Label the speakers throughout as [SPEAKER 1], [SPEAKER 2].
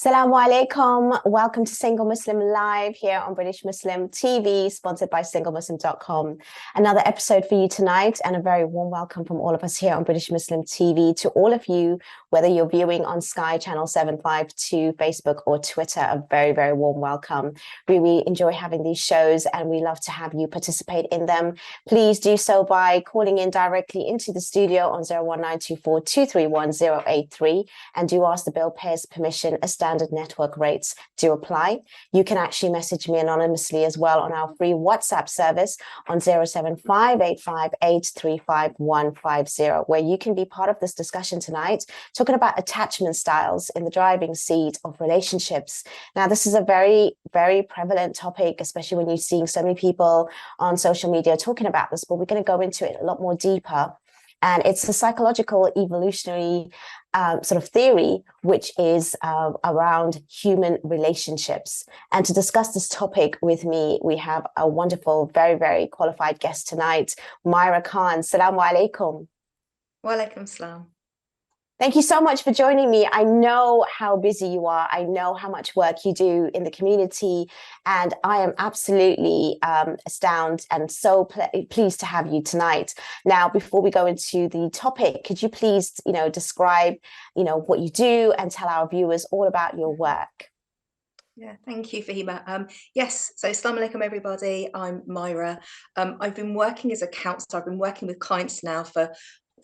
[SPEAKER 1] Assalamu alaikum. Welcome to Single Muslim Live here on British Muslim TV, sponsored by SingleMuslim.com. Another episode for you tonight, and a very warm welcome from all of us here on British Muslim TV to all of you, whether you're viewing on Sky Channel 752, Facebook or Twitter. A very, very warm welcome. We really enjoy having these shows and we love to have you participate in them. Please do so by calling in directly into the studio on 01924 231 083 and do ask the bill payer's permission. Standard network rates do apply. You can actually message me anonymously as well on our free WhatsApp service on 07585835150, where you can be part of this discussion tonight, talking about attachment styles in the driving seat of relationships. Now, this is a very, very prevalent topic, especially when you're seeing so many people on social media talking about this, but we're going to go into it a lot more deeper. And it's a psychological evolutionary sort of theory, which is around human relationships. And to discuss this topic with me, we have a wonderful, very, very qualified guest tonight, Myra Khan. Assalamu alaikum.
[SPEAKER 2] Wa alaikum salam.
[SPEAKER 1] Thank you so much for joining me. I know how busy you are. I know how much work you do in the community, and I am absolutely astounded and so pleased to have you tonight. Now, before we go into the topic, could you please, describe, what you do and tell our viewers all about your work?
[SPEAKER 2] Yeah, thank you, Fahima. Yes, so assalamu alaikum, everybody. I'm Myra. I've been working as a counsellor. I've been working with clients now for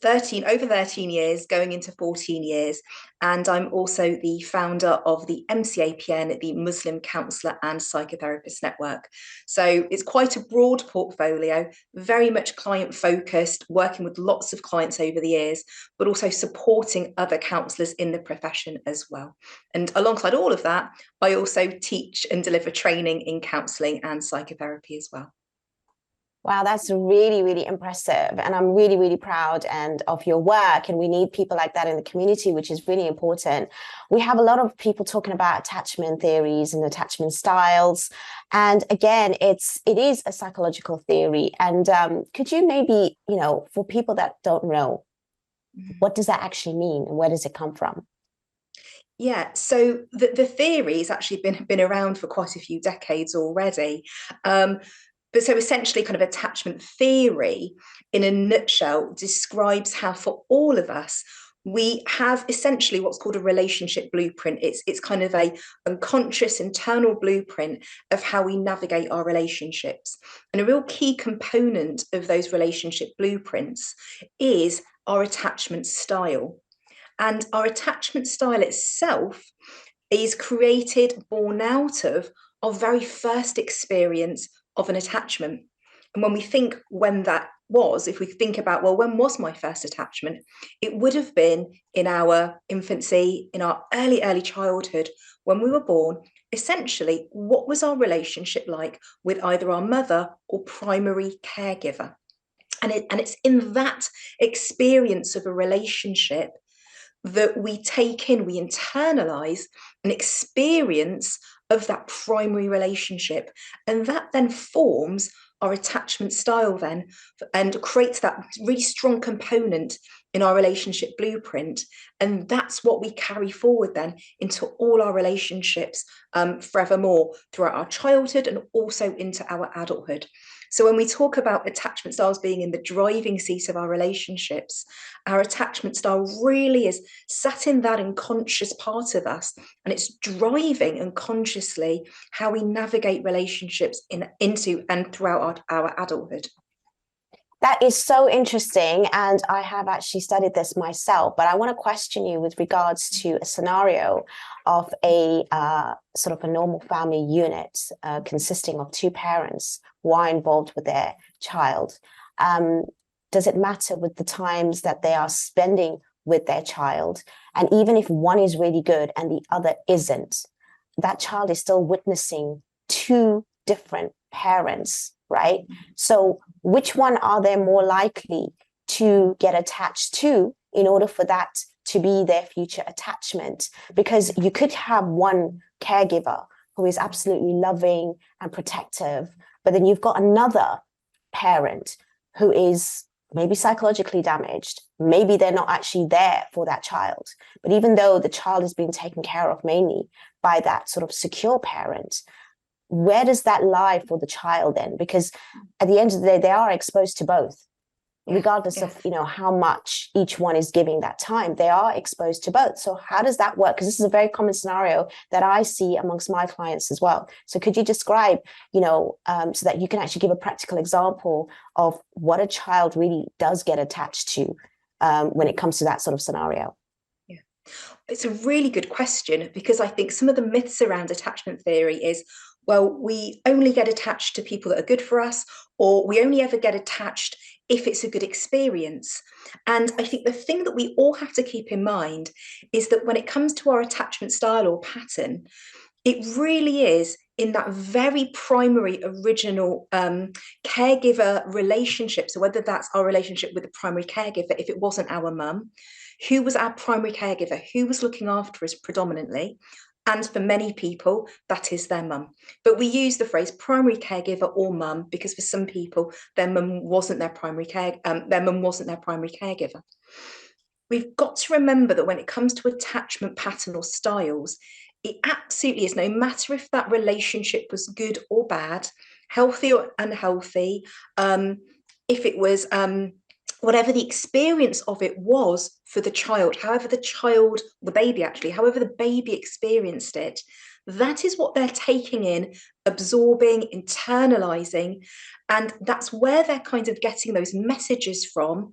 [SPEAKER 2] over 13 years, going into 14 years. And I'm also the founder of the MCAPN, the Muslim Counsellor and Psychotherapist Network. So it's quite a broad portfolio, very much client focused, working with lots of clients over the years, but also supporting other counsellors in the profession as well. And alongside all of that, I also teach and deliver training in counselling and psychotherapy as well.
[SPEAKER 1] Wow, that's really, really impressive. And I'm really, really proud of your work. And we need people like that in the community, which is really important. We have a lot of people talking about attachment theories and attachment styles. And again, it is a psychological theory. And could you maybe, for people that don't know, what does that actually mean and where does it come from?
[SPEAKER 2] Yeah, so the theory has actually been around for quite a few decades already. But so essentially kind of attachment theory in a nutshell describes how for all of us, we have essentially what's called a relationship blueprint. It's kind of a unconscious internal blueprint of how we navigate our relationships. And a real key component of those relationship blueprints is our attachment style. And our attachment style itself is born out of our very first experience of an attachment. And when we think when that was, if we think about, well, when was my first attachment? It would have been in our infancy, in our early childhood, when we were born. Essentially, what was our relationship like with either our mother or primary caregiver? And it's in that experience of a relationship that we take in, we internalize an experience of that primary relationship, and that then forms our attachment style then, and creates that really strong component in our relationship blueprint. And that's what we carry forward then into all our relationships forevermore, throughout our childhood and also into our adulthood. So when we talk about attachment styles being in the driving seat of our relationships, our attachment style really is sat in that unconscious part of us, and it's driving unconsciously how we navigate relationships into and throughout our adulthood.
[SPEAKER 1] That is so interesting, and I have actually studied this myself, but I want to question you with regards to a scenario of a sort of a normal family unit consisting of two parents who are involved with their child. Does it matter with the times that they are spending with their child? And even if one is really good and the other isn't, that child is still witnessing two different parents, right? So which one are they more likely to get attached to in order for that to be their future attachment? Because you could have one caregiver who is absolutely loving and protective, but then you've got another parent who is maybe psychologically damaged, maybe they're not actually there for that child. But even though the child is being taken care of mainly by that sort of secure parent, where does that lie for the child then? Because at the end of the day, they are exposed to both. Regardless of how much each one is giving that time, they are exposed to both. So how does that work? Because this is a very common scenario that I see amongst my clients as well. So could you describe, so that you can actually give a practical example of what a child really does get attached to when it comes to that sort of scenario?
[SPEAKER 2] Yeah, it's a really good question, because I think some of the myths around attachment theory is, well, we only get attached to people that are good for us, or we only ever get attached if it's a good experience. And I think the thing that we all have to keep in mind is that when it comes to our attachment style or pattern, it really is in that very primary original caregiver relationship. So whether that's our relationship with the primary caregiver, if it wasn't our mum, who was our primary caregiver, who was looking after us predominantly, and for many people, that is their mum. But we use the phrase primary caregiver or mum because for some people, their mum wasn't their primary caregiver. We've got to remember that when it comes to attachment pattern or styles, it absolutely is, no matter if that relationship was good or bad, healthy or unhealthy, if it was whatever the experience of it was for the child, however the baby experienced it, that is what they're taking in, absorbing, internalizing, and that's where they're kind of getting those messages from,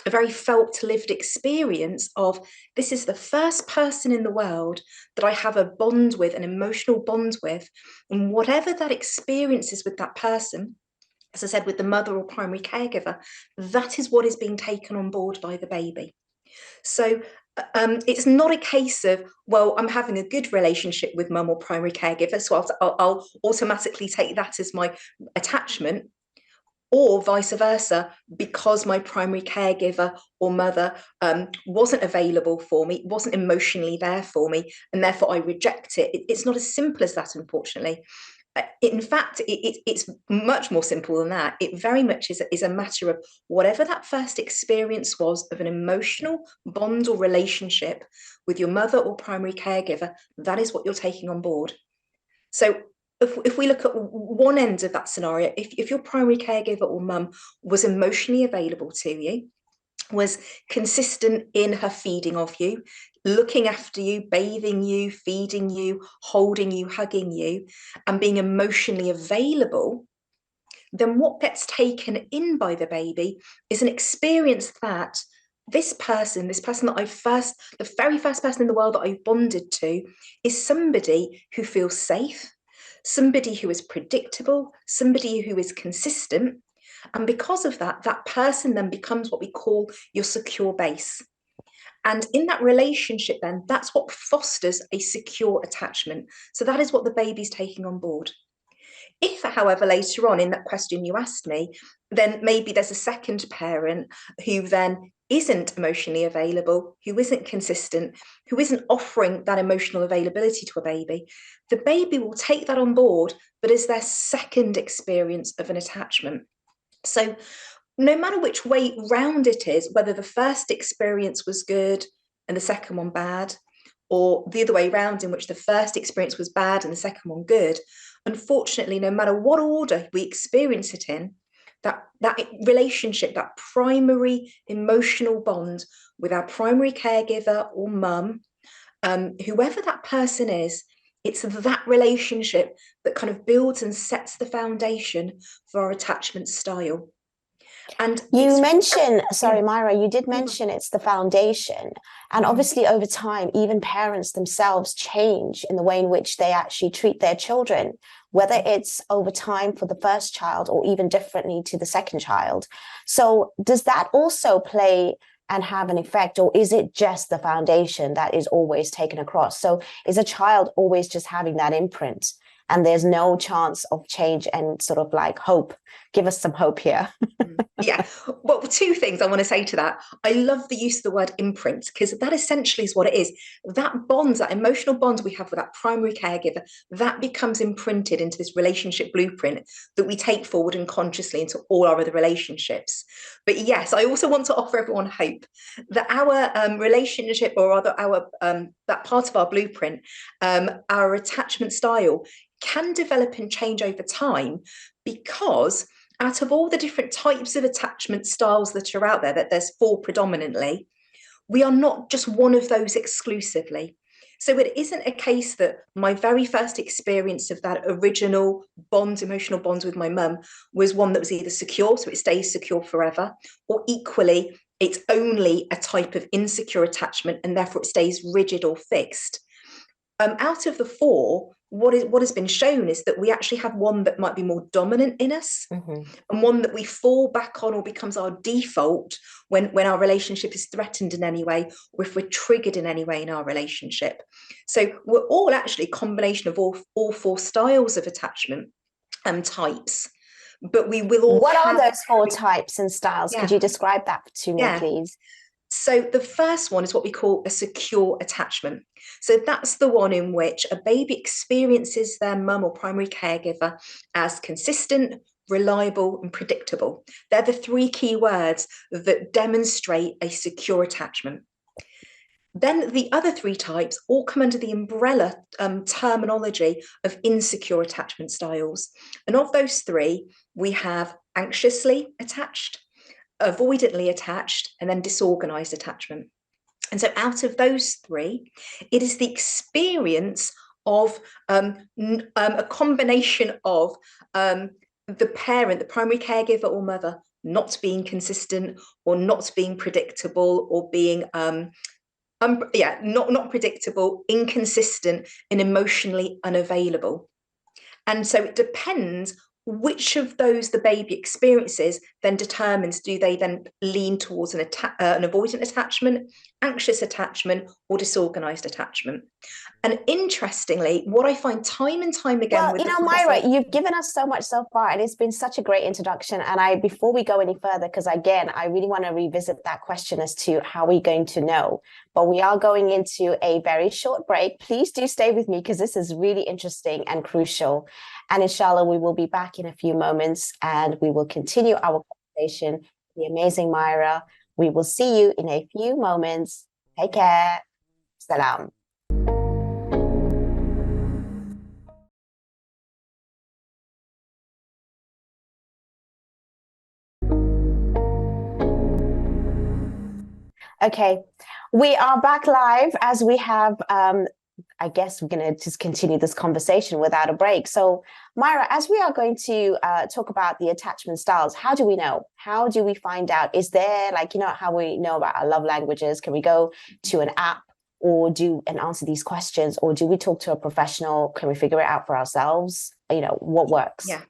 [SPEAKER 2] a very felt lived experience of, this is the first person in the world that I have a bond with, an emotional bond with, and whatever that experience is with that person, as I said, with the mother or primary caregiver, that is what is being taken on board by the baby. So it's not a case of, well, I'm having a good relationship with mum or primary caregiver, so I'll automatically take that as my attachment, or vice versa, because my primary caregiver or mother wasn't available for me, wasn't emotionally there for me, and therefore I reject it. It's not as simple as that, unfortunately. In fact, it's much more simple than that. It very much is a matter of whatever that first experience was of an emotional bond or relationship with your mother or primary caregiver, that is what you're taking on board. So if we look at one end of that scenario, if your primary caregiver or mum was emotionally available to you, was consistent in her feeding of you, looking after you, bathing you, feeding you, holding you, hugging you, and being emotionally available, then what gets taken in by the baby is an experience that this person that the very first person in the world that I've bonded to, is somebody who feels safe, somebody who is predictable, somebody who is consistent. And because of that, that person then becomes what we call your secure base. And in that relationship, then, that's what fosters a secure attachment. So that is what the baby's taking on board. If, however, later on in that question you asked me, then maybe there's a second parent who then isn't emotionally available, who isn't consistent, who isn't offering that emotional availability to a baby, the baby will take that on board, but as their second experience of an attachment. So no matter which way round it is, whether the first experience was good and the second one bad, or the other way around in which the first experience was bad and the second one good, unfortunately, no matter what order we experience it in, that relationship, that primary emotional bond with our primary caregiver or mum, whoever that person is, it's that relationship that kind of builds and sets the foundation for our attachment style. And
[SPEAKER 1] you mentioned, sorry, Myra, you did mention it's the foundation. And obviously over time, even parents themselves change in the way in which they actually treat their children, whether it's over time for the first child or even differently to the second child. So does that also play and have an effect, or is it just the foundation that is always taken across? So is a child always just having that imprint and there's no chance of change and sort of like hope give us some hope here.
[SPEAKER 2] Yeah, well, two things I want to say to that. I love the use of the word imprint, because that essentially is what it is. That bond, that emotional bond we have with that primary caregiver, that becomes imprinted into this relationship blueprint that we take forward unconsciously into all our other relationships. But yes, I also want to offer everyone hope that our relationship, or rather our that part of our blueprint, our attachment style, can develop and change over time, because out of all the different types of attachment styles that are out there, that there's 4 predominantly, we are not just one of those exclusively. So it isn't a case that my very first experience of that original bond, emotional bond with my mum, was one that was either secure, so it stays secure forever, or equally, it's only a type of insecure attachment and therefore it stays rigid or fixed. Out of the 4, what has been shown is that we actually have one that might be more dominant in us, and one that we fall back on or becomes our default when our relationship is threatened in any way, or if we're triggered in any way in our relationship. So we're all actually a combination of all 4 styles of attachment types, but we will all
[SPEAKER 1] What are those 4 types and styles?
[SPEAKER 2] Yeah.
[SPEAKER 1] Could you describe that to me, please?
[SPEAKER 2] So the first one is what we call a secure attachment. So that's the one in which a baby experiences their mum or primary caregiver as consistent, reliable, and predictable. They're the 3 key words that demonstrate a secure attachment. Then the other 3 types all come under the umbrella terminology of insecure attachment styles. And of those 3, we have anxiously attached, avoidantly attached, and then disorganized attachment. And so out of those 3, it is the experience of a combination of the parent, the primary caregiver or mother, not being consistent or not being predictable, or being not predictable, inconsistent, and emotionally unavailable. And so it depends which of those the baby experiences then determines, do they then lean towards an avoidant attachment, anxious attachment, or disorganized attachment. And interestingly, what I find time and time again,
[SPEAKER 1] well, you know, Myra, you've given us so much so far, and it's been such a great introduction. And before we go any further, because again, I really want to revisit that question as to how we're going to know, but we are going into a very short break. Please do stay with me, because this is really interesting and crucial. And inshallah, we will be back in a few moments, and we will continue our conversation. The amazing Myra. We will see you in a few moments. Take care. Salam. Okay, we are back live, as we have, I guess we're going to just continue this conversation without a break. So, Myra, as we are going to talk about the attachment styles, how do we know? How do we find out? Is there, like, you know, how we know about our love languages? Can we go to an app and answer these questions? Or do we talk to a professional? Can we figure it out for ourselves? You know, what works?
[SPEAKER 2] Yeah.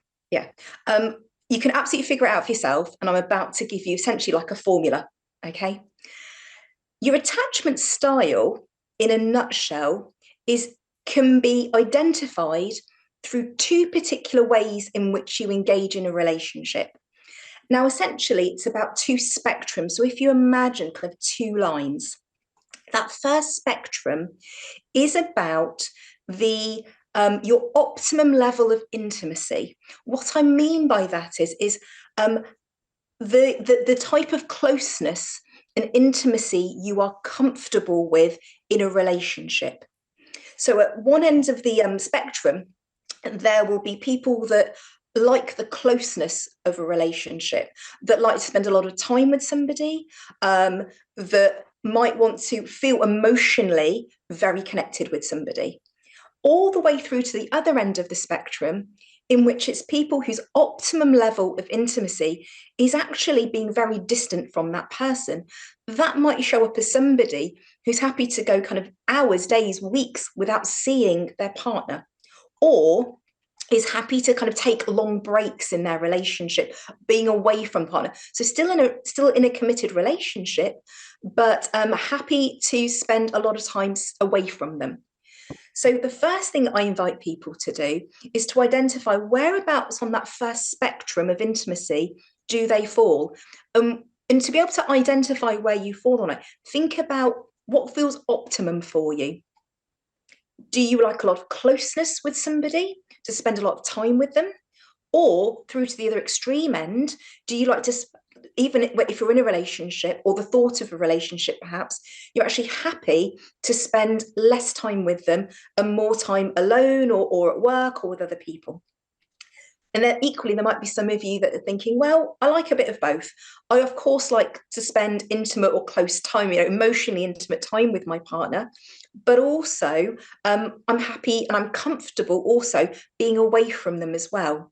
[SPEAKER 2] You can absolutely figure it out for yourself. And I'm about to give you essentially like a formula, okay? Your attachment style, in a nutshell, can be identified through 2 particular ways in which you engage in a relationship. Now, essentially, it's about 2 spectrums. So if you imagine kind of 2 lines, that first spectrum is about your optimum level of intimacy. What I mean by that is the type of closeness and intimacy you are comfortable with in a relationship. So at one end of the spectrum, there will be people that like the closeness of a relationship, that like to spend a lot of time with somebody, that might want to feel emotionally very connected with somebody. All the way through to the other end of the spectrum, in which it's people whose optimum level of intimacy is actually being very distant from that person. That might show up as somebody who's happy to go kind of hours, days, weeks without seeing their partner, or is happy to kind of take long breaks in their relationship, being away from partner. So still in a committed relationship, but happy to spend a lot of time away from them. So the first thing I invite people to do is to identify whereabouts on that first spectrum of intimacy do they fall. And to be able to identify where you fall on it, think about what feels optimum for you. Do you like a lot of closeness with somebody, to spend a lot of time with them? Or through to the other extreme end, do you like to, even if you're in a relationship or the thought of a relationship, perhaps you're actually happy to spend less time with them and more time alone or at work or with other people? And then equally, there might be some of you that are thinking, well, I like a bit of both. I, of course, like to spend intimate or close time, emotionally intimate time with my partner. But also, I'm happy and I'm comfortable also being away from them as well.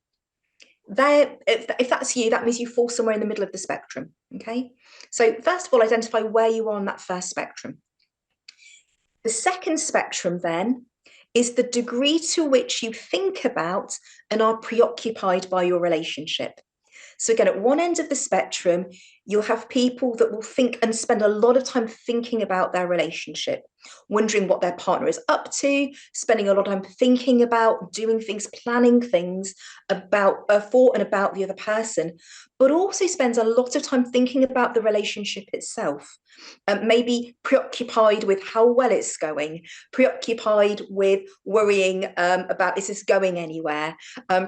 [SPEAKER 2] If that's you, that means you fall somewhere in the middle of the spectrum. Okay. So first of all, identify where you are on that first spectrum. The second spectrum then is the degree to which you think about and are preoccupied by your relationship. So again, at one end of the spectrum, you'll have people that will think and spend a lot of time thinking about their relationship, wondering what their partner is up to, spending a lot of time thinking about, doing things, planning things about for and about the other person, but also spends a lot of time thinking about the relationship itself. Maybe preoccupied with how well it's going, preoccupied with worrying about, is this going anywhere,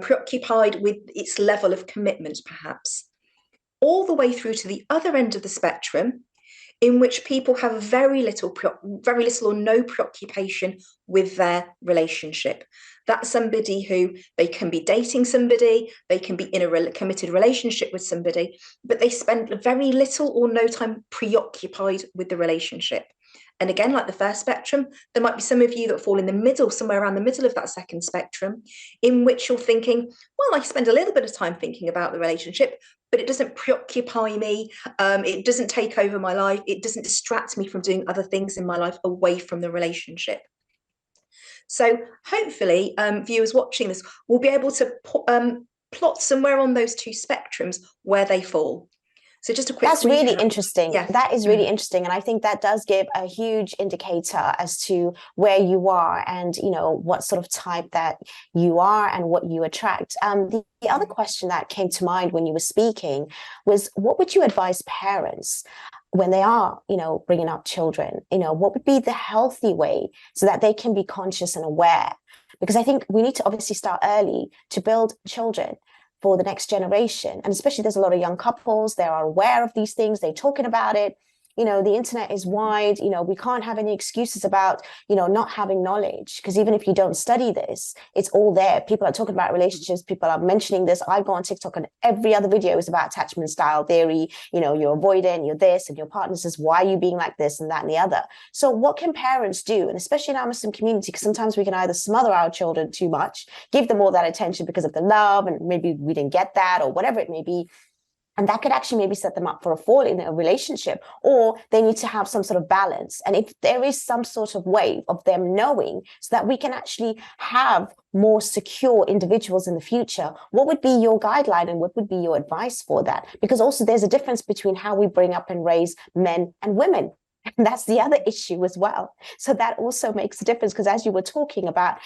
[SPEAKER 2] preoccupied with its level of commitment, perhaps. All the way through to the other end of the spectrum, in which people have very little or no preoccupation with their relationship. That's somebody who, they can be dating somebody, they can be in a committed relationship with somebody, but they spend very little or no time preoccupied with the relationship. And again, like the first spectrum, there might be some of you that fall in the middle, somewhere around the middle of that second spectrum, in which you're thinking, well, I spend a little bit of time thinking about the relationship, but it doesn't preoccupy me. It doesn't take over my life. It doesn't distract me from doing other things in my life away from the relationship. So hopefully, viewers watching this will be able to plot somewhere on those two spectrums where they fall. So just a quick
[SPEAKER 1] That's really
[SPEAKER 2] recap.
[SPEAKER 1] interesting.
[SPEAKER 2] Yeah.
[SPEAKER 1] That is really interesting. And I think that does give a huge indicator as to where you are and, what sort of type that you are and what you attract. The other question that came to mind when you were speaking was, what would you advise parents when they are, bringing up children? What would be the healthy way so that they can be conscious and aware? Because I think we need to obviously start early to build children for the next generation. And especially there's a lot of young couples, they are aware of these things, they're talking about it. The internet is wide, we can't have any excuses about, not having knowledge, because even if you don't study this, it's all there. People are talking about relationships, people are mentioning this. I go on TikTok and every other video is about attachment style theory. You're avoidant, you're this, and your partner says, why are you being like this and that and the other? So what can parents do? And especially in our Muslim community, because sometimes we can either smother our children too much, give them all that attention because of the love, and maybe we didn't get that or whatever it may be. And that could actually maybe set them up for a fall in a relationship, or they need to have some sort of balance. And if there is some sort of way of them knowing so that we can actually have more secure individuals in the future, what would be your guideline and what would be your advice for that? Because also there's a difference between how we bring up and raise men and women. And that's the other issue as well. So that also makes a difference, because as you were talking about,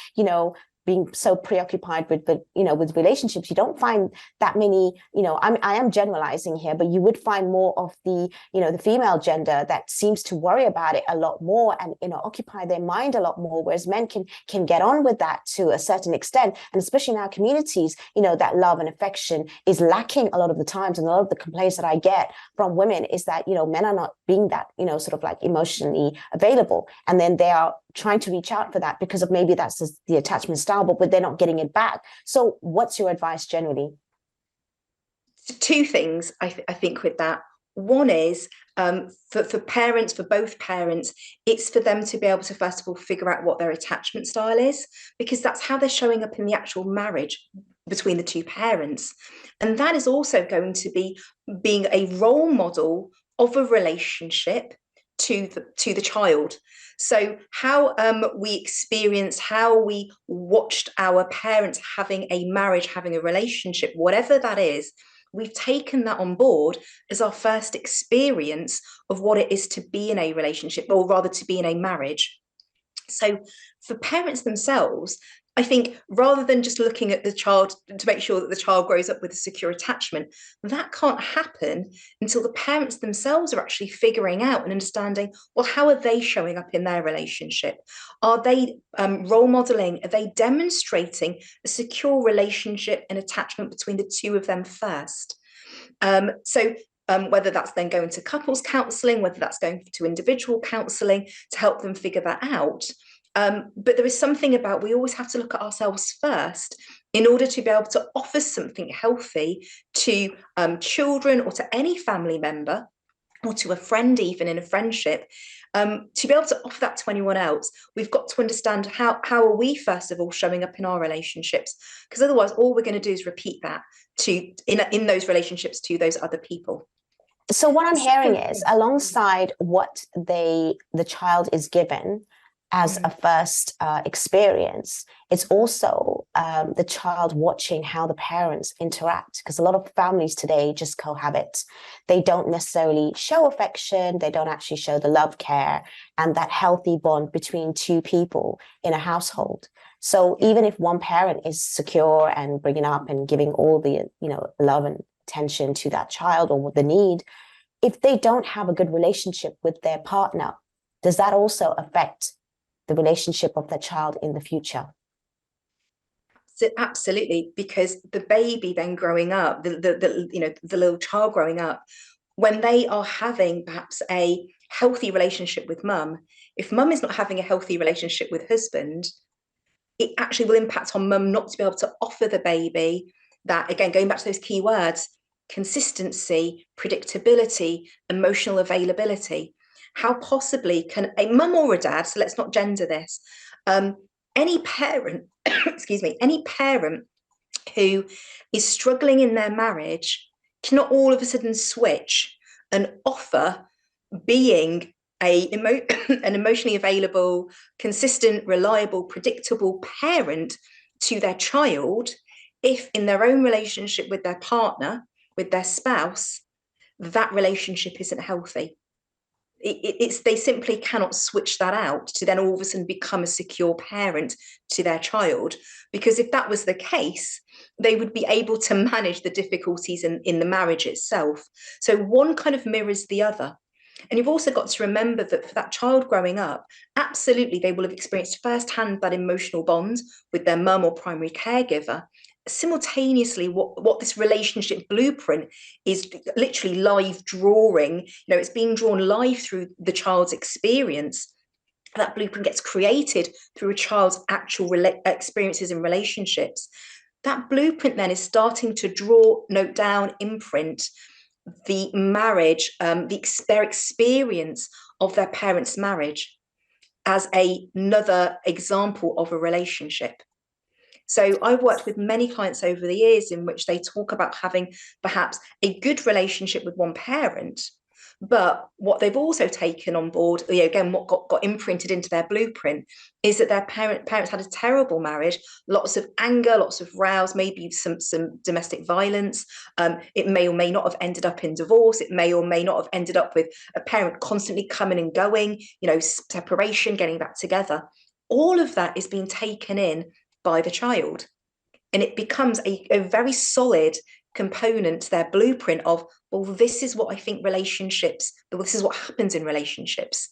[SPEAKER 1] being so preoccupied with with relationships, you don't find that many, I am generalizing here, but you would find more of the, the female gender that seems to worry about it a lot more and, occupy their mind a lot more, whereas men can get on with that to a certain extent. And especially in our communities, that love and affection is lacking a lot of the times. And a lot of the complaints that I get from women is that, men are not being that, sort of like emotionally available. And then they are trying to reach out for that because of maybe that's the attachment style, but they're not getting it back. So what's your advice generally?
[SPEAKER 2] Two things I think with that. One is for parents, for both parents, it's for them to be able to, first of all, figure out what their attachment style is, because that's how they're showing up in the actual marriage between the two parents. And that is also going to be being a role model of a relationship to the child. So how we experienced, how we watched our parents having a marriage, having a relationship, whatever that is, we've taken that on board as our first experience of what it is to be in a relationship, or rather to be in a marriage. So for parents themselves, I think rather than just looking at the child to make sure that the child grows up with a secure attachment, that can't happen until the parents themselves are actually figuring out and understanding, well, how are they showing up in their relationship? Are they role modeling? Are they demonstrating a secure relationship and attachment between the two of them first? Whether that's then going to couples counselling, whether that's going to individual counselling to help them figure that out. But there is something about, we always have to look at ourselves first in order to be able to offer something healthy to children or to any family member or to a friend, even in a friendship. To be able to offer that to anyone else, we've got to understand how are we, first of all, showing up in our relationships, because otherwise all we're going to do is repeat that in those relationships to those other people.
[SPEAKER 1] So what I'm hearing is, alongside what the child is given as a first experience, it's also the child watching how the parents interact, because a lot of families today just cohabit. They don't necessarily show affection, they don't actually show the love, care, and that healthy bond between two people in a household. So even if one parent is secure and bringing up and giving all the love and attention to that child or the need, if they don't have a good relationship with their partner, does that also affect the relationship of the child in the future?
[SPEAKER 2] Absolutely, because the baby then growing up, the little child growing up, when they are having perhaps a healthy relationship with mum, if mum is not having a healthy relationship with husband, it actually will impact on mum not to be able to offer the baby that, again, going back to those key words, consistency, predictability, emotional availability. How possibly can a mum or a dad, so let's not gender this, any parent, excuse me, any parent who is struggling in their marriage cannot all of a sudden switch and offer being an emotionally available, consistent, reliable, predictable parent to their child if in their own relationship with their partner, with their spouse, that relationship isn't healthy. They simply cannot switch that out to then all of a sudden become a secure parent to their child, because if that was the case, they would be able to manage the difficulties in the marriage itself. So one kind of mirrors the other. And you've also got to remember that for that child growing up, absolutely, they will have experienced firsthand that emotional bond with their mum or primary caregiver. Simultaneously, what this relationship blueprint is literally live drawing, it's being drawn live through the child's experience. That blueprint gets created through a child's actual experiences and relationships. That blueprint then is starting to draw, note down, imprint the marriage, their experience of their parents' marriage as another example of a relationship. So I've worked with many clients over the years in which they talk about having perhaps a good relationship with one parent, but what they've also taken on board, again, what got imprinted into their blueprint is that their parents had a terrible marriage, lots of anger, lots of rows, maybe some domestic violence. It may or may not have ended up in divorce. It may or may not have ended up with a parent constantly coming and going, separation, getting back together. All of that is being taken in by the child. And it becomes a very solid component, their blueprint of, well, this is what I think this is what happens in relationships.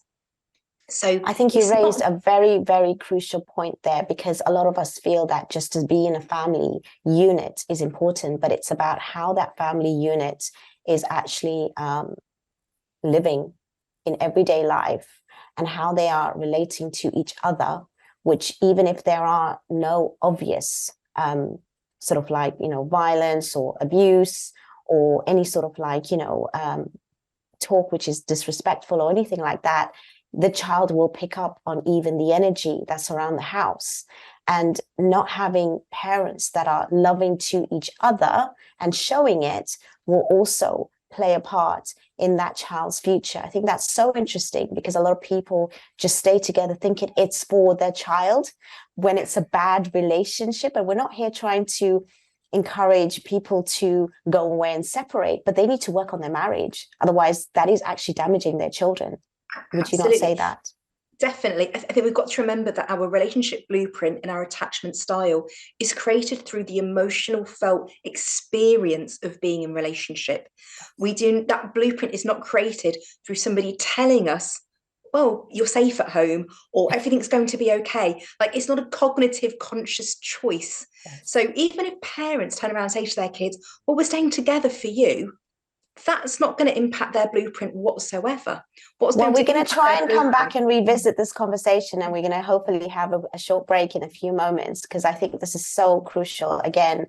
[SPEAKER 2] So
[SPEAKER 1] I think you raised a very, very crucial point there, because a lot of us feel that just to be in a family unit is important, but it's about how that family unit is actually living in everyday life and how they are relating to each other, which even if there are no obvious sort of like, violence or abuse or any sort of like, talk which is disrespectful or anything like that, the child will pick up on even the energy that's around the house. And not having parents that are loving to each other and showing it will also play a part in that child's future. I think that's so interesting, because a lot of people just stay together thinking it's for their child when it's a bad relationship. And we're not here trying to encourage people to go away and separate, but they need to work on their marriage. Otherwise, that is actually damaging their children. Would you not say that?
[SPEAKER 2] Definitely. I think we've got to remember that our relationship blueprint and our attachment style is created through the emotional felt experience of being in relationship. That blueprint is not created through somebody telling us, oh, you're safe at home, or everything's going to be okay. Like, it's not a cognitive conscious choice.
[SPEAKER 1] Yes.
[SPEAKER 2] So even if parents turn around and say to their kids, well, we're staying together for you, that's not going to impact their blueprint whatsoever. What's
[SPEAKER 1] Well,
[SPEAKER 2] going
[SPEAKER 1] we're
[SPEAKER 2] to
[SPEAKER 1] going to
[SPEAKER 2] impact
[SPEAKER 1] try
[SPEAKER 2] their
[SPEAKER 1] and come
[SPEAKER 2] blueprint?
[SPEAKER 1] back and revisit this conversation, and we're going to hopefully have a short break in a few moments, because I think this is so crucial. Again,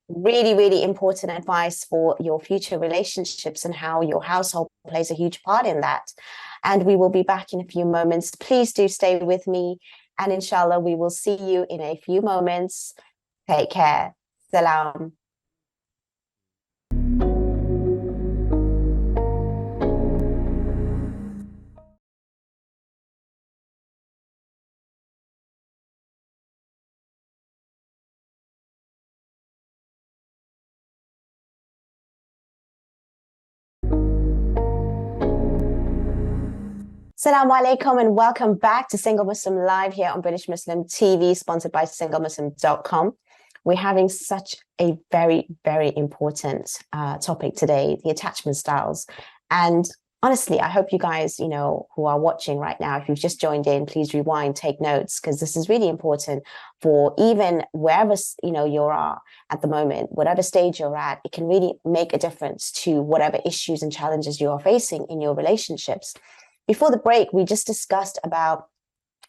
[SPEAKER 1] really, really important advice for your future relationships and how your household plays a huge part in that. And we will be back in a few moments. Please do stay with me. And inshallah, we will see you in a few moments. Take care. Salam. Assalamu alaikum and welcome back to Single Muslim Live here on British Muslim TV, sponsored by SingleMuslim.com. We're having such a very, very important topic today, the attachment styles. And honestly, I hope you guys, who are watching right now, if you've just joined in, please rewind, take notes, because this is really important for even wherever, you are at the moment, whatever stage you're at, it can really make a difference to whatever issues and challenges you are facing in your relationships. Before the break, we just discussed about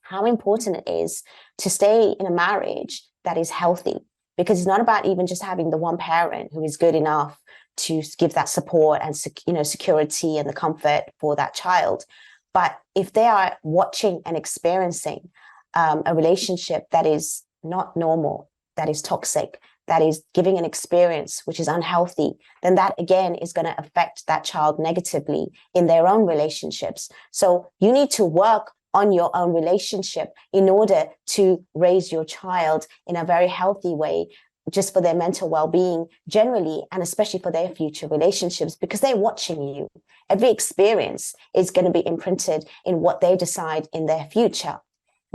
[SPEAKER 1] how important it is to stay in a marriage that is healthy, because it's not about even just having the one parent who is good enough to give that support and security and the comfort for that child. But if they are watching and experiencing a relationship that is not normal, that is toxic, that is giving an experience which is unhealthy, then that again is going to affect that child negatively in their own relationships. So you need to work on your own relationship in order to raise your child in a very healthy way, just for their mental well-being generally, and especially for their future relationships, because they're watching you. Every experience is going to be imprinted in what they decide in their future.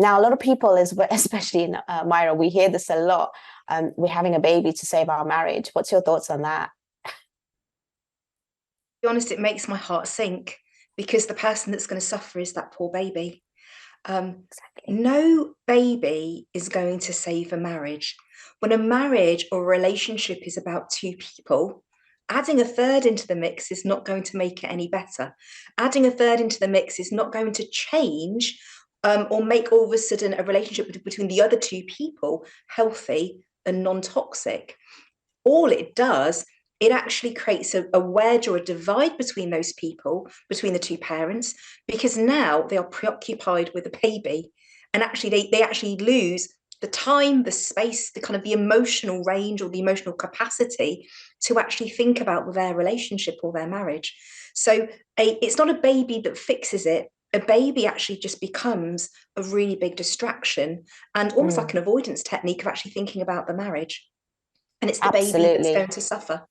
[SPEAKER 1] Now, a lot of people, especially in Myra, we hear this a lot. We're having a baby to save our marriage. What's your thoughts on that?
[SPEAKER 2] To be honest, it makes my heart sink, because the person that's going to suffer is that poor baby.
[SPEAKER 1] Exactly.
[SPEAKER 2] No baby is going to save a marriage. When a marriage or a relationship is about two people, adding a third into the mix is not going to make it any better. Adding a third into the mix is not going to change or make all of a sudden a relationship between the other two people healthy and non-toxic. All it does, it actually creates a wedge or a divide between those people, between the two parents, because now they are preoccupied with the baby, and actually they actually lose the time, the space, the kind of the emotional range or the emotional capacity to actually think about their relationship or their marriage. So it's not a baby that fixes it. A baby actually just becomes a really big distraction, and almost like an avoidance technique of actually thinking about the marriage. And it's the baby that's
[SPEAKER 1] Absolutely.
[SPEAKER 2] going to suffer.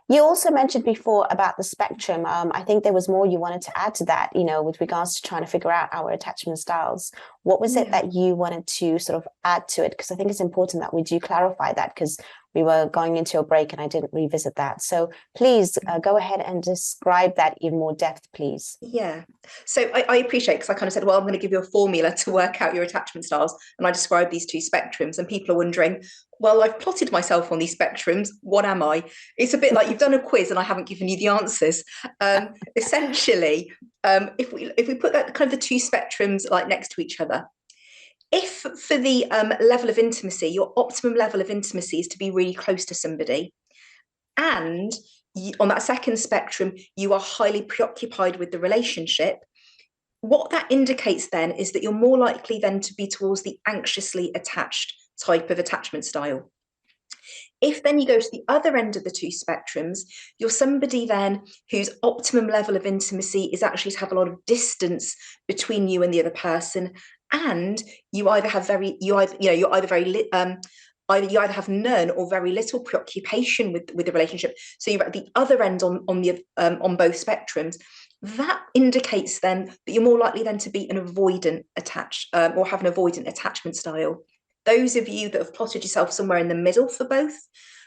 [SPEAKER 1] You also mentioned before about the spectrum. I think there was more you wanted to add to that, with regards to trying to figure out our attachment styles. What was it that you wanted to sort of add to it? Because I think it's important that we do clarify that, because we were going into a break and I didn't revisit that. So please go ahead and describe that in more depth, please.
[SPEAKER 2] Yeah. So I appreciate, because I kind of said, well, I'm going to give you a formula to work out your attachment styles. And I described these two spectrums, and people are wondering, well, I've plotted myself on these spectrums. What am I? It's a bit like you've done a quiz and I haven't given you the answers. Essentially, if we put that kind of the two spectrums like next to each other, if for the level of intimacy, your optimum level of intimacy is to be really close to somebody, and on that second spectrum, you are highly preoccupied with the relationship, what that indicates then is that you're more likely then to be towards the anxiously attached type of attachment style. If then you go to the other end of the two spectrums, you're somebody then whose optimum level of intimacy is actually to have a lot of distance between you and the other person, and you either have you either have none or very little preoccupation with the relationship. So you're at the other end on both spectrums. that indicates then that you're more likely then to be an avoidant attached or have an avoidant attachment style. Those of you that have plotted yourself somewhere in the middle for both,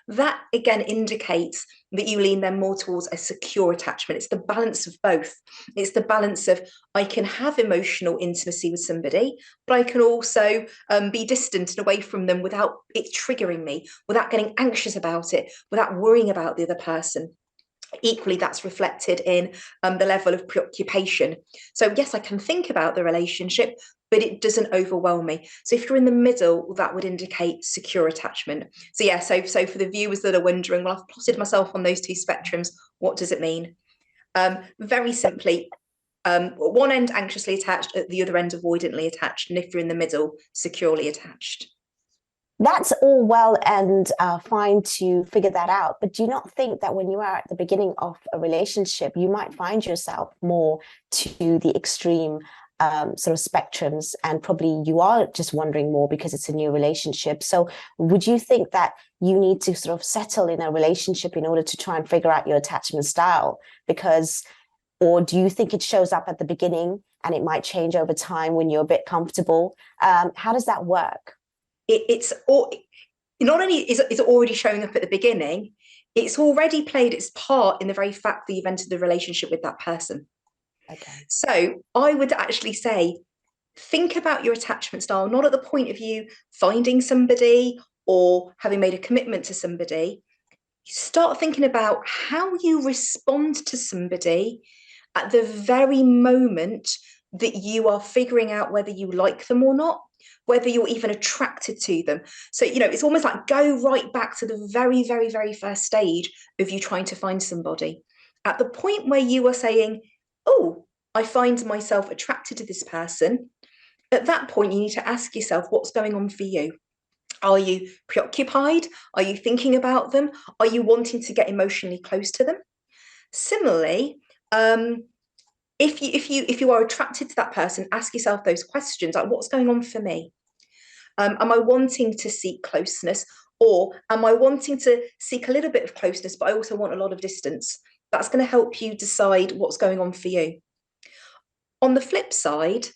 [SPEAKER 2] that again indicates that you lean then more towards a secure attachment. It's the balance of both. It's the balance of, I can have emotional intimacy with somebody, but I can also be distant and away from them without it triggering me, without getting anxious about it, without worrying about the other person. Equally, that's reflected in the level of preoccupation. So yes, I can think about the relationship, but it doesn't overwhelm me. So if you're in the middle, that would indicate secure attachment. So yeah, so for the viewers that are wondering, well, I've plotted myself on those two spectrums, what does it mean? Very simply, one end anxiously attached, at the other end avoidantly attached, and if you're in the middle, securely attached.
[SPEAKER 1] That's all well and fine to figure that out. But do you not think that when you are at the beginning of a relationship, you might find yourself more to the extreme sort of spectrums, and probably you are just wondering more because it's a new relationship? So would you think that you need to sort of settle in a relationship in order to try and figure out your attachment style? Or do you think it shows up at the beginning and it might change over time when you're a bit comfortable? How does that work?
[SPEAKER 2] It's all, not only is it already showing up at the beginning, it's already played its part in the very fact that you've entered the relationship with that person.
[SPEAKER 1] Okay.
[SPEAKER 2] So I would actually say, think about your attachment style, not at the point of you finding somebody or having made a commitment to somebody. Start thinking about how you respond to somebody at the very moment that you are figuring out whether you like them or not, whether you're even attracted to them. So, it's almost like go right back to the very, very, very first stage of you trying to find somebody. At the point where you are saying, oh, I find myself attracted to this person, at that point, you need to ask yourself, what's going on for you? Are you preoccupied? Are you thinking about them? Are you wanting to get emotionally close to them? Similarly, if you are attracted to that person, ask yourself those questions, like, what's going on for me? Am I wanting to seek closeness, or am I wanting to seek a little bit of closeness, but I also want a lot of distance? That's going to help you decide what's going on for you. On the flip side,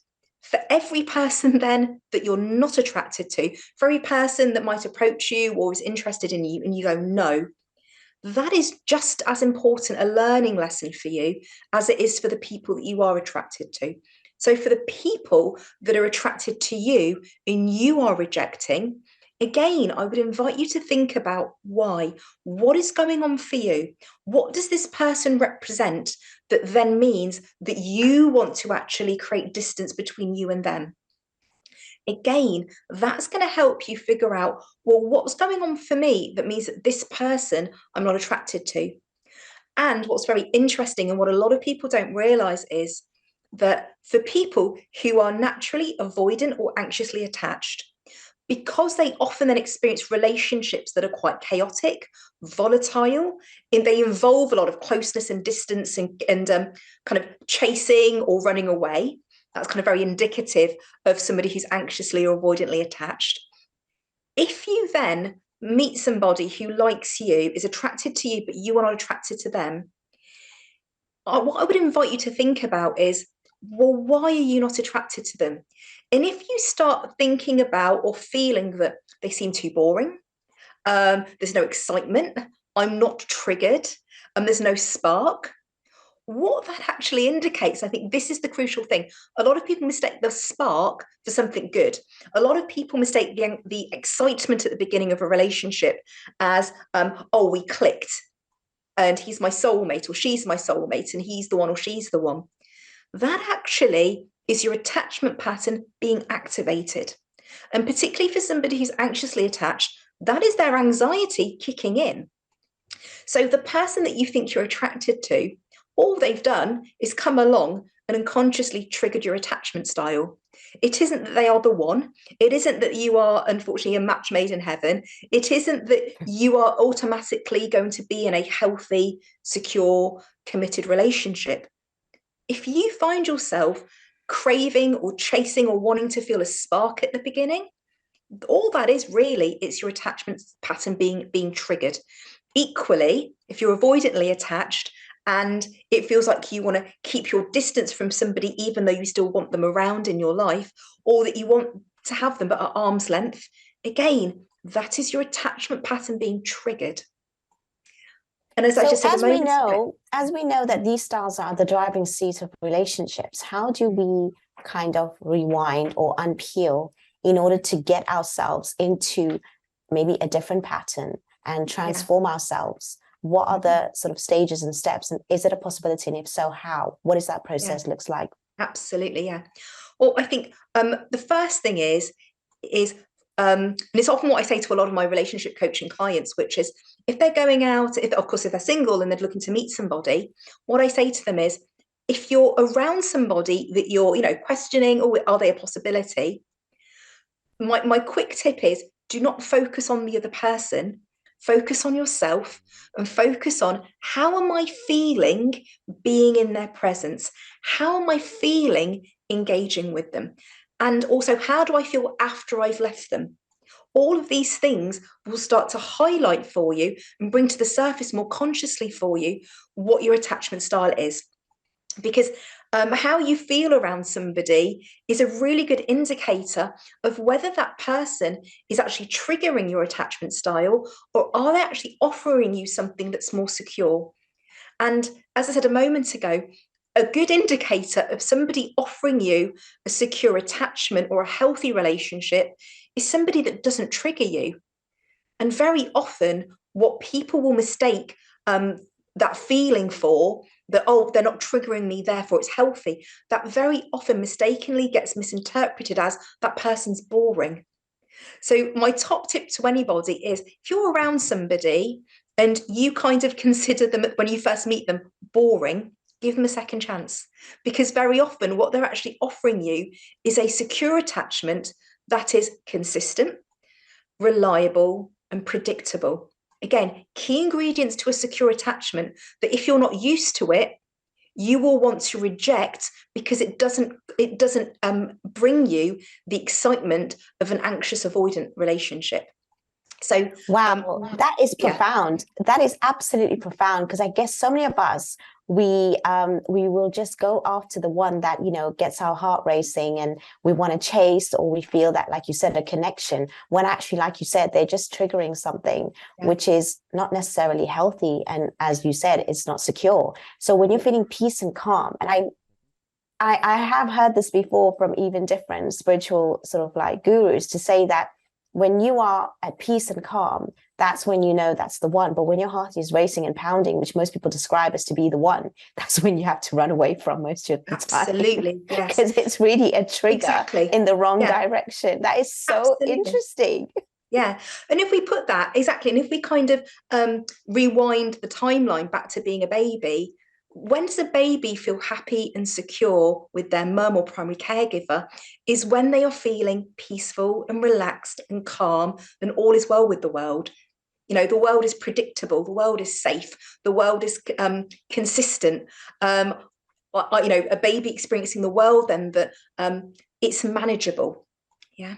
[SPEAKER 2] for every person then that you're not attracted to, for every person that might approach you or is interested in you and you go, no, that is just as important a learning lesson for you as it is for the people that you are attracted to. So for the people that are attracted to you and you are rejecting, again, I would invite you to think about why. What is going on for you? What does this person represent that then means that you want to actually create distance between you and them? Again, that's going to help you figure out, well, what's going on for me that means that this person I'm not attracted to? And what's very interesting and what a lot of people don't realize is that for people who are naturally avoidant or anxiously attached, because they often then experience relationships that are quite chaotic, volatile, and they involve a lot of closeness and distance and kind of chasing or running away. That's kind of very indicative of somebody who's anxiously or avoidantly attached. If you then meet somebody who likes you, is attracted to you, but you are not attracted to them, what I would invite you to think about is, well, why are you not attracted to them? And if you start thinking about or feeling that they seem too boring, there's no excitement, I'm not triggered, there's no spark, what that actually indicates, I think this is the crucial thing. A lot of people mistake the spark for something good. A lot of people mistake the excitement at the beginning of a relationship as, oh, we clicked and he's my soulmate or she's my soulmate and he's the one or she's the one. That actually is your attachment pattern being activated. And particularly for somebody who's anxiously attached, that is their anxiety kicking in. So the person that you think you're attracted to, all they've done is come along and unconsciously triggered your attachment style. It isn't that they are the one. It isn't that you are, unfortunately, a match made in heaven. It isn't that you are automatically going to be in a healthy, secure, committed relationship. If you find yourself craving or chasing or wanting to feel a spark at the beginning, all that is really, it's your attachment pattern being triggered. Equally, if you're avoidantly attached and it feels like you want to keep your distance from somebody even though you still want them around in your life, or that you want to have them but at arm's length, again, that is your attachment pattern being triggered. And as I
[SPEAKER 1] So
[SPEAKER 2] just said a moment ago,
[SPEAKER 1] as we know that these styles are the driving seat of relationships, how do we kind of rewind or unpeel in order to get ourselves into maybe a different pattern and transform ourselves? What are the sort of stages and steps? And is it a possibility? And if so, how? What does that process looks like?
[SPEAKER 2] Absolutely, yeah. Well, I think the first thing is and it's often what I say to a lot of my relationship coaching clients, which is if they're going out, if of course if they're single and they're looking to meet somebody, what I say to them is, if you're around somebody that you're, questioning, or are they a possibility? My quick tip is, do not focus on the other person. Focus on yourself and focus on, how am I feeling being in their presence? How am I feeling engaging with them? And also, how do I feel after I've left them? All of these things will start to highlight for you and bring to the surface more consciously for you what your attachment style is. Because how you feel around somebody is a really good indicator of whether that person is actually triggering your attachment style, or are they actually offering you something that's more secure. And as I said a moment ago, a good indicator of somebody offering you a secure attachment or a healthy relationship is somebody that doesn't trigger you. And very often, what people will mistake that feeling for, that, oh, they're not triggering me, therefore it's healthy, that very often mistakenly gets misinterpreted as that person's boring. So my top tip to anybody is, if you're around somebody and you kind of consider them when you first meet them boring, give them a second chance. Because very often what they're actually offering you is a secure attachment that is consistent, reliable, and predictable. Again, key ingredients to a secure attachment that if you're not used to it, you will want to reject, because it doesn't bring you the excitement of an anxious avoidant relationship. So
[SPEAKER 1] wow, that is profound. That is absolutely profound, because I guess so many of us, we will just go after the one that gets our heart racing and we want to chase, or we feel that, like you said, a connection, when actually, like you said, they're just triggering something which is not necessarily healthy, and as you said, it's not secure. So when you're feeling peace and calm, and I have heard this before from even different spiritual sort of like gurus, to say that when you are at peace and calm, that's when you know that's the one. But when your heart is racing and pounding, which most people describe as to be the one, that's when you have to run away from most of the time.
[SPEAKER 2] Absolutely, yes.
[SPEAKER 1] Because it's really a trigger in the wrong direction. That is so interesting.
[SPEAKER 2] Yeah. And if we put that, exactly, and if we kind of rewind the timeline back to being a baby, when does a baby feel happy and secure with their mum or primary caregiver? Is when they are feeling peaceful and relaxed and calm, and all is well with the world. The world is predictable, the world is safe, the world is consistent. A baby experiencing the world, then that it's manageable. Yeah.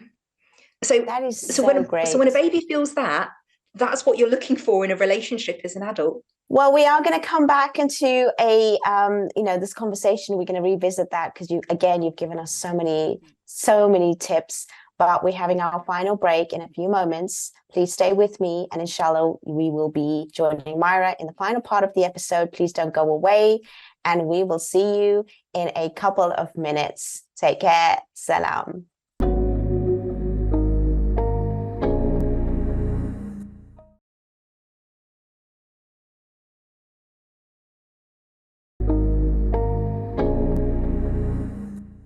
[SPEAKER 2] So
[SPEAKER 1] that is so great.
[SPEAKER 2] So when a baby feels that, that's what you're looking for in a relationship as an adult.
[SPEAKER 1] Well, we are going to come back into this conversation. We're going to revisit that, because you've given us so many tips. But we're having our final break in a few moments. Please stay with me, and inshallah, we will be joining Myra in the final part of the episode. Please don't go away, and we will see you in a couple of minutes. Take care. Salam.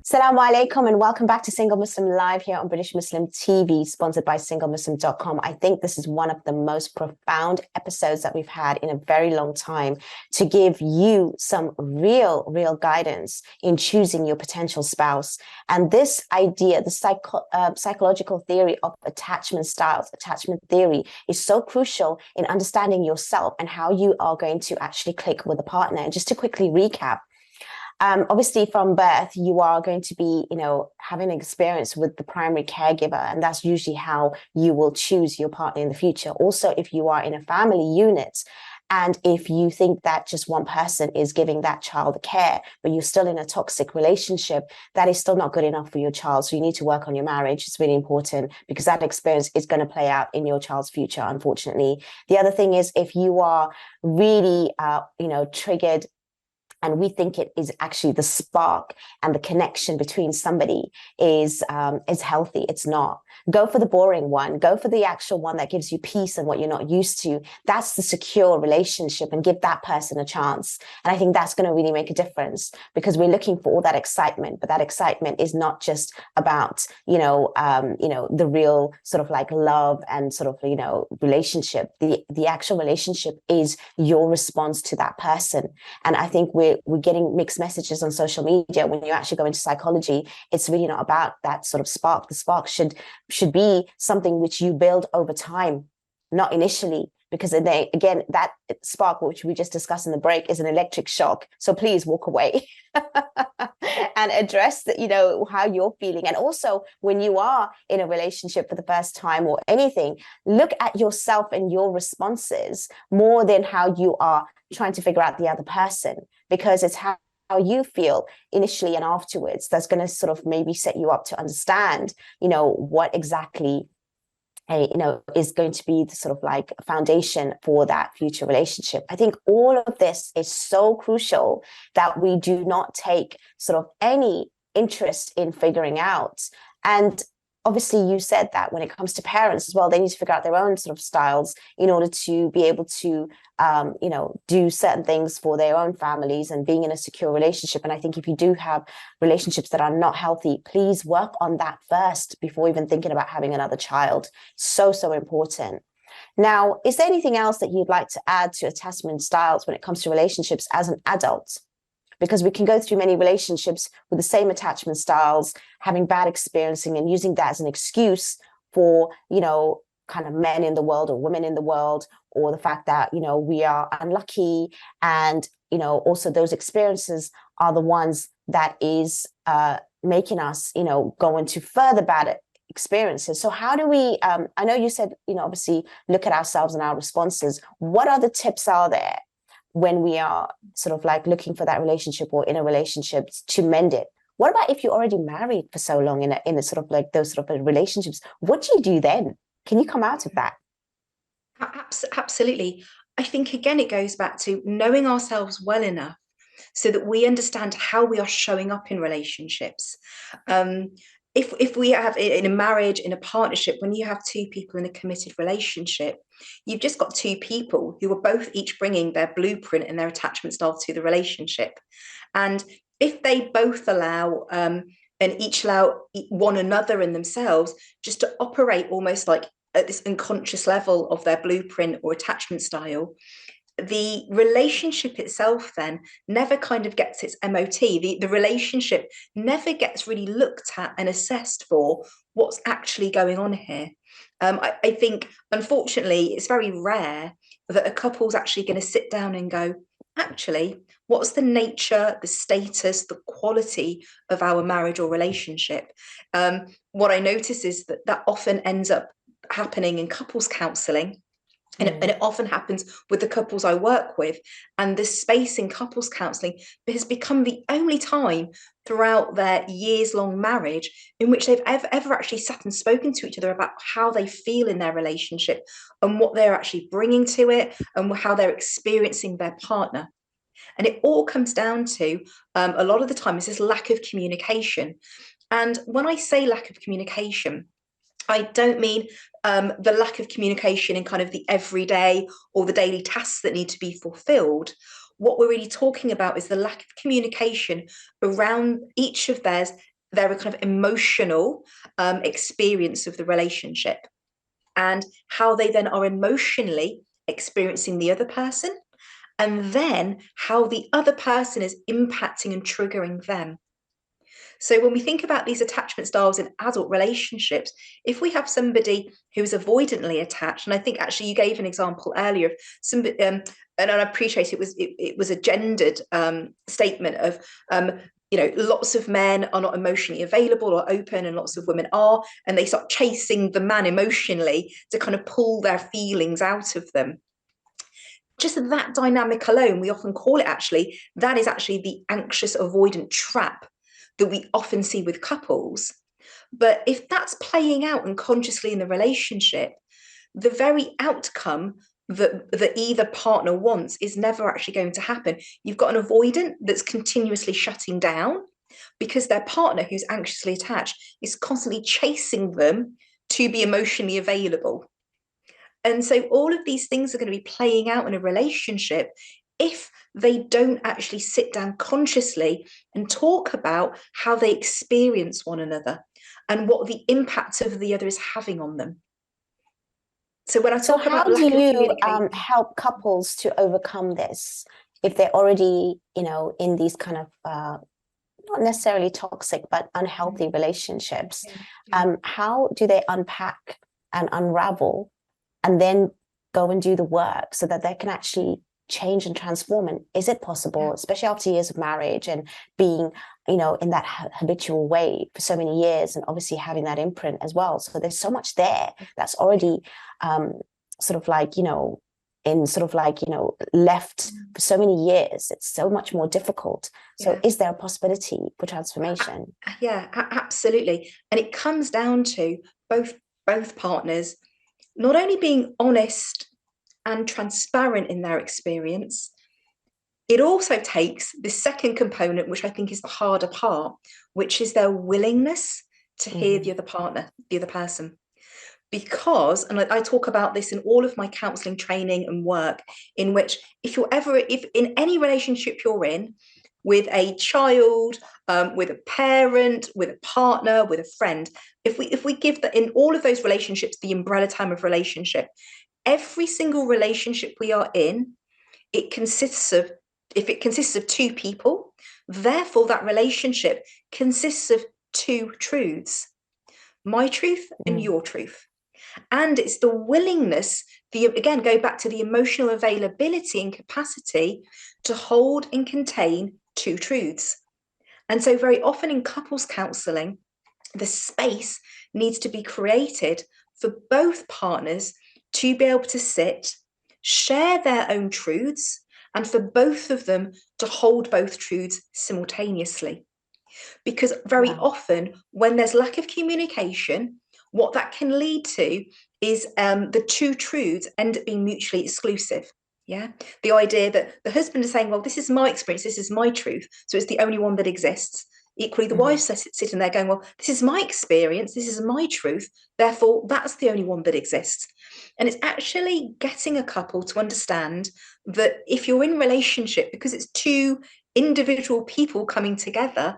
[SPEAKER 1] Assalamu alaikum, and welcome back to Single Muslim Live here on British Muslim TV, sponsored by SingleMuslim.com. I think this is one of the most profound episodes that we've had in a very long time, to give you some real guidance in choosing your potential spouse. And this idea, the psychological theory of attachment styles, attachment theory, is so crucial in understanding yourself and how you are going to actually click with a partner. And just to quickly recap, obviously from birth, you are going to be, having an experience with the primary caregiver, and that's usually how you will choose your partner in the future. Also, if you are in a family unit And if you think that just one person is giving that child care, but you're still in a toxic relationship, that is still not good enough for your child. So you need to work on your marriage. It's really important, because that experience is going to play out in your child's future, unfortunately. The other thing is, if you are really, triggered, and we think it is actually the spark and the connection between somebody is healthy. It's not. Go for the boring one. Go for the actual one that gives you peace and what you're not used to. That's the secure relationship, and give that person a chance. And I think that's going to really make a difference, because we're looking for all that excitement, but that excitement is not just about, the real sort of like love and sort of, relationship. The actual relationship is your response to that person. And I think we're getting mixed messages on social media. When you actually go into psychology, it's really not about that sort of spark. The spark should be something which you build over time, not initially, because again, that spark, which we just discussed in the break, is an electric shock. So please walk away and address how you're feeling. And also, when you are in a relationship for the first time or anything, look at yourself and your responses more than how you are trying to figure out the other person, because it's how you feel initially and afterwards that's going to sort of maybe set you up to understand, what exactly is going to be the sort of like foundation for that future relationship. I think all of this is so crucial that we do not take sort of any interest in figuring out. And obviously, you said that when it comes to parents as well, they need to figure out their own sort of styles in order to be able to, do certain things for their own families and being in a secure relationship. And I think if you do have relationships that are not healthy, please work on that first before even thinking about having another child. So, so important. Now, is there anything else that you'd like to add to attachment styles when it comes to relationships as an adult? Because we can go through many relationships with the same attachment styles, having bad experiencing and using that as an excuse for, kind of men in the world or women in the world, or the fact that, we are unlucky. And, also those experiences are the ones that is making us, go into further bad experiences. So how do we, I know you said, obviously look at ourselves and our responses. What other tips are there when we are sort of like looking for that relationship or in a relationship to mend it? What about if you're already married for so long in a sort of like those sort of relationships? What do you do then? Can you come out of that?
[SPEAKER 2] Absolutely. I think, again, it goes back to knowing ourselves well enough so that we understand how we are showing up in relationships. If we have in a marriage, in a partnership, when you have two people in a committed relationship, you've just got two people who are both each bringing their blueprint and their attachment style to the relationship. And if they both allow and each allow one another and themselves just to operate almost like at this unconscious level of their blueprint or attachment style, the relationship itself then never kind of gets its MOT. The relationship never gets really looked at and assessed for what's actually going on here. I think, unfortunately, it's very rare that a couple's actually going to sit down and go, actually, what's the nature, the status, the quality of our marriage or relationship? What I notice is that often ends up happening in couples counselling. And it often happens with the couples I work with. And the space in couples counselling has become the only time throughout their years-long marriage in which they've ever actually sat and spoken to each other about how they feel in their relationship and what they're actually bringing to it and how they're experiencing their partner. And it all comes down to, a lot of the time, is this lack of communication. And when I say lack of communication, I don't mean the lack of communication in kind of the everyday or the daily tasks that need to be fulfilled. What we're really talking about is the lack of communication around each of their kind of emotional experience of the relationship, and how they then are emotionally experiencing the other person, and then how the other person is impacting and triggering them. So when we think about these attachment styles in adult relationships, if we have somebody who is avoidantly attached, and I think actually you gave an example earlier of somebody, and I appreciate it was a gendered statement of lots of men are not emotionally available or open, and lots of women are, and they start chasing the man emotionally to kind of pull their feelings out of them. just that dynamic alone, we often call it actually, that is actually the anxious avoidant trap that we often see with couples. But if that's playing out unconsciously in the relationship, the very outcome that either partner wants is never actually going to happen. You've got an avoidant that's continuously shutting down because their partner, who's anxiously attached, is constantly chasing them to be emotionally available. And so all of these things are going to be playing out in a relationship if they don't actually sit down consciously and talk about how they experience one another and what the impact of the other is having on them. So when I
[SPEAKER 1] So
[SPEAKER 2] talk
[SPEAKER 1] how
[SPEAKER 2] about
[SPEAKER 1] do
[SPEAKER 2] lack of
[SPEAKER 1] you
[SPEAKER 2] communication,
[SPEAKER 1] help couples to overcome this if they're already, in these kind of not necessarily toxic, but unhealthy relationships? How do they unpack and unravel and then go and do the work so that they can actually change and transform? And is it possible, especially after years of marriage and being, in that habitual way for so many years, and obviously having that imprint as well? So there's so much there that's already sort of like, left for so many years. It's so much more difficult. So is there a possibility for transformation?
[SPEAKER 2] Yeah, absolutely. And it comes down to both partners not only being honest and transparent in their experience, it also takes the second component, which I think is the harder part, which is their willingness to hear the other partner, the other person. Because, and I talk about this in all of my counseling training and work, in which if in any relationship you're in, with a child, with a parent, with a partner, with a friend, if we give that in all of those relationships the umbrella term of relationship, every single relationship we are in, if it consists of two people, therefore that relationship consists of two truths, my truth and your truth. And it's the willingness, again, go back to the emotional availability and capacity to hold and contain two truths. And so very often in couples counselling, the space needs to be created for both partners to be able to sit, share their own truths, and for both of them to hold both truths simultaneously. Because very often when there's lack of communication, what that can lead to is the two truths end up being mutually exclusive. Yeah, the idea that the husband is saying, well, this is my experience, this is my truth, so it's the only one that exists. Equally, the wife's sitting there going, well, this is my experience, this is my truth, therefore that's the only one that exists. And it's actually getting a couple to understand that if you're in relationship, because it's two individual people coming together,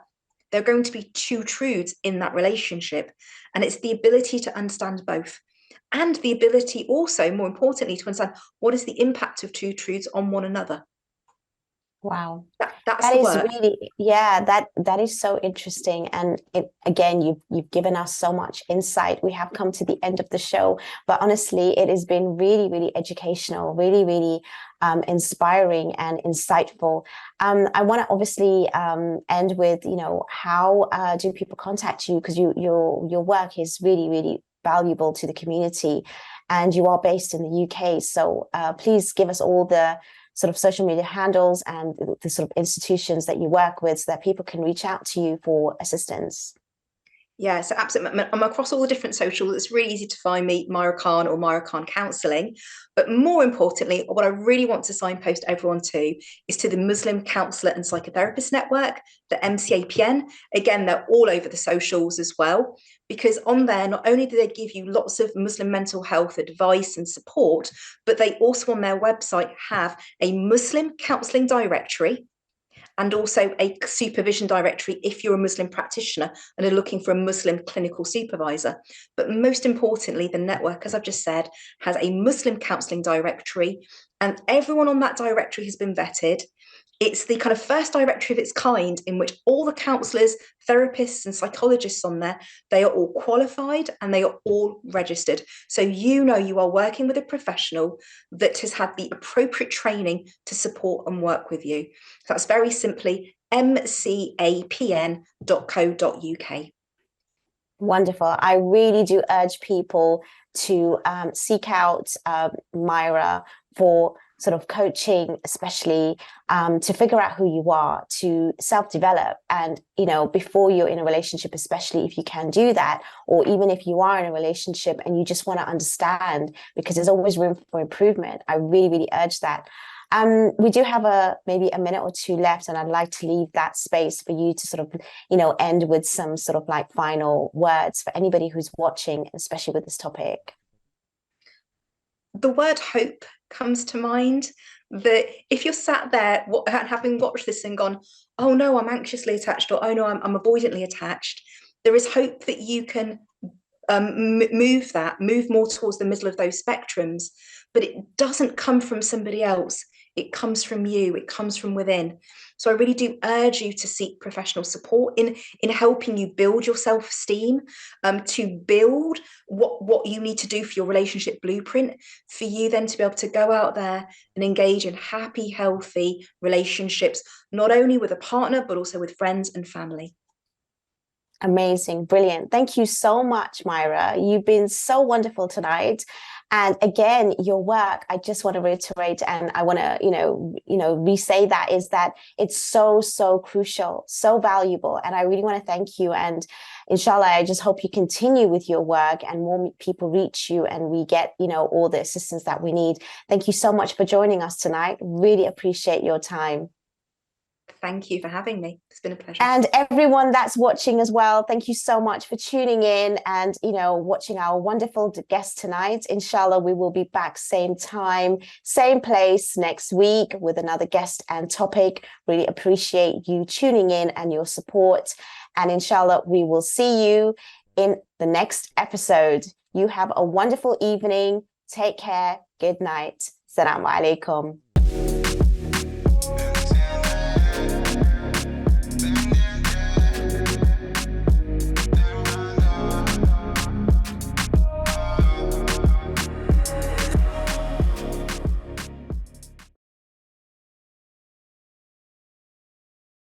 [SPEAKER 2] there are going to be two truths in that relationship. And it's the ability to understand both. And the ability also, more importantly, to understand what is the impact of two truths on one another.
[SPEAKER 1] Wow.
[SPEAKER 2] That's
[SPEAKER 1] That
[SPEAKER 2] the
[SPEAKER 1] is
[SPEAKER 2] work.
[SPEAKER 1] really, that is so interesting. And again, you've given us so much insight. We have come to the end of the show, but honestly, it has been really, really educational, really, really inspiring and insightful. I want to obviously end with, how do people contact you? Because your work is really, really valuable to the community, and you are based in the UK. So please give us all the sort of social media handles and the sort of institutions that you work with so that people can reach out to you for assistance.
[SPEAKER 2] Yeah, so absolutely. I'm across all the different socials. It's really easy to find me, Myra Khan or Myra Khan Counselling. But more importantly, what I really want to signpost everyone to is to the Muslim Counsellor and Psychotherapist Network, the MCAPN. Again, they're all over the socials as well, because on there, not only do they give you lots of Muslim mental health advice and support, but they also on their website have a Muslim counselling directory and also a supervision directory if you're a Muslim practitioner and are looking for a Muslim clinical supervisor. But most importantly, the network, as I've just said, has a Muslim counselling directory, and everyone on that directory has been vetted. It's the kind of first directory of its kind in which all the counsellors, therapists and psychologists on there, they are all qualified and they are all registered. So you are working with a professional that has had the appropriate training to support and work with you. So that's very simply mcapn.co.uk.
[SPEAKER 1] Wonderful. I really do urge people to seek out Myra for sort of coaching, especially to figure out who you are, to self-develop. And, you know, before you're in a relationship, especially if you can do that, or even if you are in a relationship and you just want to understand, because there's always room for improvement. I really, really urge that. We do have maybe a minute or two left, and I'd like to leave that space for you to sort of, you know, end with some sort of like final words for anybody who's watching, especially with this topic.
[SPEAKER 2] The word hope comes to mind, that if you're sat there having watched this and gone, oh no, I'm anxiously attached, or oh no, I'm avoidantly attached, there is hope that you can move more towards the middle of those spectrums, but it doesn't come from somebody else. It comes from you. It comes from within. So I really do urge you to seek professional support in helping you build your self-esteem, to build what you need to do for your relationship blueprint, for you then to be able to go out there and engage in happy, healthy relationships, not only with a partner, but also with friends and family.
[SPEAKER 1] Amazing, brilliant. Thank you so much, Myra. You've been so wonderful tonight. And again, your work, I just want to reiterate, and I want to, re-say that, is that it's so, so crucial, so valuable. And I really want to thank you. And inshallah, I just hope you continue with your work and more people reach you and we get, all the assistance that we need. Thank you so much for joining us tonight. Really appreciate your time.
[SPEAKER 2] Thank you for having me. It's been a pleasure.
[SPEAKER 1] And everyone that's watching as well, thank you so much for tuning in and, watching our wonderful guest tonight. Inshallah, we will be back same time, same place next week with another guest and topic. Really appreciate you tuning in and your support. And inshallah, we will see you in the next episode. You have a wonderful evening. Take care. Good night. Assalamu alaikum.